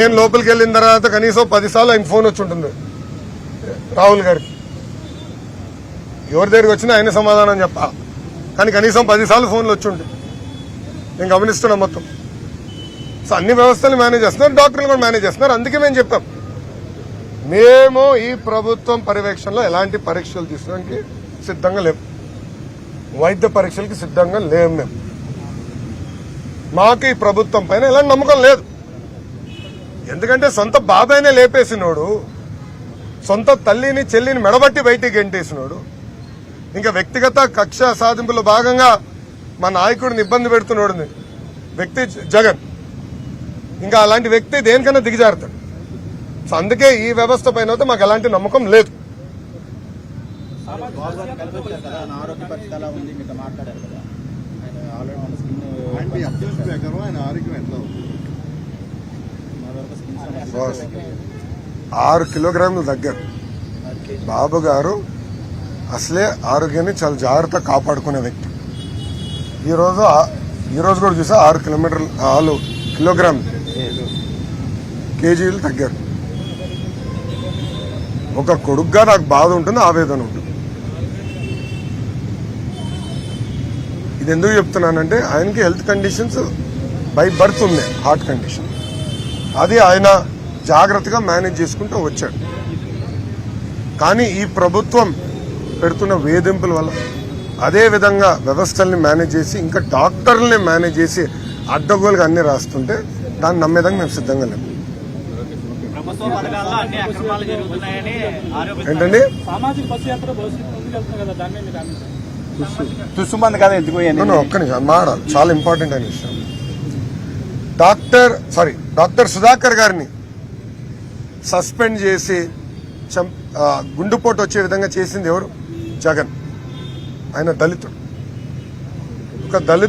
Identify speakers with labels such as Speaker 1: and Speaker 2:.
Speaker 1: నేను లోపలికి వెళ్ళిన తర్వాత కనీసం 10 సార్లు ఆయన ఫోన్ వచ్చి ఉంటుంది రాహుల్ గారికి. ఎవరి దగ్గరికి వచ్చినా ఆయన సమాధానం చెప్పా, కానీ కనీసం 10 సార్లు ఫోన్లు వచ్చి ఉంటాయి. నేను గమనిస్తున్నా మొత్తం. సో అన్ని వ్యవస్థలు మేనేజ్ చేస్తున్నారు, డాక్టర్లు కూడా మేనేజ్ చేస్తున్నారు. అందుకే మేము చెప్పాం, మేము ఈ ప్రభుత్వం పర్యవేక్షణలో ఎలాంటి పరీక్షలు తీసుకోవడానికి సిద్ధంగా లేవు, వైద్య పరీక్షలకి సిద్ధంగా లేము. మేము మాకు ఈ ప్రభుత్వం పైన ఎలాంటి నమ్మకం లేదు. ఎందుకంటే సొంత బాబాయినే లేపేసినోడు, సొంత తల్లిని చెల్లిని మెడబట్టి బయటికి గెంటేసినోడు, ఇంకా వ్యక్తిగత కక్ష సాధింపులో భాగంగా మా నాయకుడిని ఇబ్బంది పెడుతున్నాడు వ్యక్తి జగన్. ఇంకా అలాంటి వ్యక్తి దేనికన్నా దిగజారుతాడు. సో అందుకే ఈ వ్యవస్థ పైన అయితే మాకు ఎలాంటి నమ్మకం లేదు. బాస్ 6 కిలోగ్రాములు తగ్గారు. బాబు గారు అసలే ఆరోగ్యాన్ని చాలా జాగ్రత్తగా కాపాడుకునే వ్యక్తి. ఈ రోజు కూడా చూసా 6 కిలోగ్రాములు కేజీలు తగ్గారు. ఒక కొడుకుగా నాకు బాధ ఉంటుంది, ఆవేదన ఉంటుంది. ఇది ఎందుకు చెప్తున్నానంటే ఆయనకి హెల్త్ కండిషన్స్ బై బర్త్ ఉన్నాయి, హార్ట్ కండిషన్. అది ఆయన జాగ్రత్తగా మేనేజ్ చేసుకుంటూ వచ్చాడు. కానీ ఈ ప్రభుత్వం పెడుతున్న వేధింపుల వల్ల, అదే విధంగా వ్యవస్థల్ని మేనేజ్ చేసి ఇంకా డాక్టర్లని మేనేజ్ చేసి అడ్డగోలుగా అన్ని రాస్తుంటే దాన్ని నమ్మేదాకా మేము సిద్ధంగా లేము. ఏంటండి ఒక్క నిమిషం మాట్లాడాలి, చాలా ఇంపార్టెంట్ అయిన విషయం. డాక్టర్ సుధాకర్ గారిని సస్పెండ్ చేసి గుండుపోటు వచ్చే విధంగా చేసింది ఎవరు? జగన్. ఆయన దళితుడు. ఒక దళితుడు